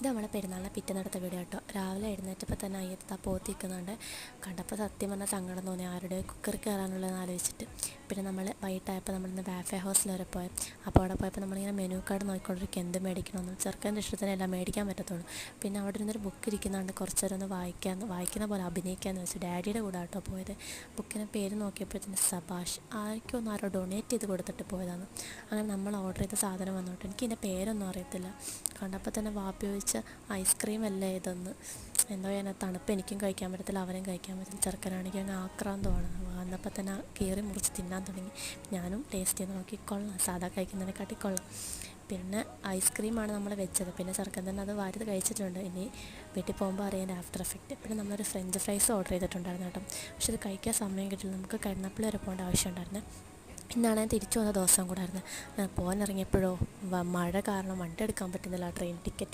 ഇത് നമ്മളെ പെരുന്നാളിനെ പിറ്റേന്നെടുത്ത വീഡിയോ കേട്ടോ. രാവിലെ എഴുന്നേറ്റപ്പോൾ തന്നെ അയ്യത്ത് പോത്ത് നിൽക്കുന്നുണ്ട്. കണ്ടപ്പോൾ സത്യം പറഞ്ഞാൽ സങ്കടം തോന്നി, ആരുടെ കുക്കറി കയറാനുള്ളതെന്ന് ആലോചിച്ചിട്ട്. പിന്നെ നമ്മൾ വൈകിട്ടായപ്പോൾ നമ്മളിന്ന് വാഫേ ഹൗസിൽ വരെ പോയി. അപ്പോൾ അവിടെ പോയപ്പോൾ നമ്മളിങ്ങനെ മെനു കാർഡ് നോക്കിക്കൊണ്ടിരിക്കും എന്ത് മേടിക്കണമെന്ന്. ചെറുക്കൻ്റെ ഇഷ്ടത്തിന് എല്ലാം മേടിക്കാൻ പറ്റത്തുള്ളൂ. പിന്നെ അവിടെ ഇരുന്നൊരു ബുക്ക് ഇരിക്കുന്നുണ്ട്, കുറച്ച് നേരം ഒന്ന് വായിക്കുന്ന പോലെ അഭിനയിക്കാമെന്ന് വെച്ചു. ഡാഡിയുടെ കൂടെ കേട്ടോ പോയത്. ബുക്കിൻ്റെ പേര് നോക്കിയപ്പോഴത്തേന് സബാഷ്, ആരോ ഡൊണേറ്റ് ചെയ്ത് കൊടുത്തിട്ട് പോയതാണ്. അങ്ങനെ നമ്മൾ ഓർഡർ ചെയ്ത സാധനം വന്നോട്ടെ. എനിക്ക് ഇതിൻ്റെ പേരൊന്നും അറിയത്തില്ല. കണ്ടപ്പോൾ തന്നെ വാപ്പി ചോദിച്ച ഐസ്ക്രീം അല്ലേ ഇതെന്ന്. എന്തോ അതിനകത്ത് തണുപ്പ് എനിക്കും കഴിക്കാൻ പറ്റത്തില്ല, അവനും കഴിക്കാൻ പറ്റില്ല. ചെറുക്കനാണെങ്കിൽ അങ്ങ് ആക്രാന്തമാണ്. വന്നപ്പോൾ തന്നെ കീറി മുറിച്ച് തിന്നാൻ തുടങ്ങി. ഞാനും ടേസ്റ്റ് ചെയ്ത് നോക്കി, കൊള്ളാം, സാധാ കഴിക്കുന്നതിനെക്കാട്ടി കൊള്ളാം. പിന്നെ ഐസ്ക്രീമാണ് നമ്മൾ വെച്ചത്. പിന്നെ ചെറുക്കൻ തന്നെ അത് വാരി കഴിച്ചിട്ടുണ്ട്. ഇനി വീട്ടിൽ പോകുമ്പോൾ അറിയാൻ ആഫ്റ്റർ എഫക്റ്റ്. പിന്നെ നമ്മളൊരു ഫ്രഞ്ച് ഫ്രൈസ് ഓർഡർ ചെയ്തിട്ടുണ്ടായിരുന്നു കേട്ടോ. പക്ഷെ അത് കഴിക്കാൻ സമയം കിട്ടില്ല. നമുക്ക് കരുനാപ്പള്ളി വരെ പോകേണ്ട ആവശ്യമുണ്ടായിരുന്നു. ഇന്നാണ് ഞാൻ തിരിച്ചു വന്ന ദിവസം കൂടായിരുന്നു. പോകാനിറങ്ങിയപ്പോഴോ മഴ കാരണം വണ്ടി എടുക്കാൻ പറ്റുന്നില്ല. Train ticket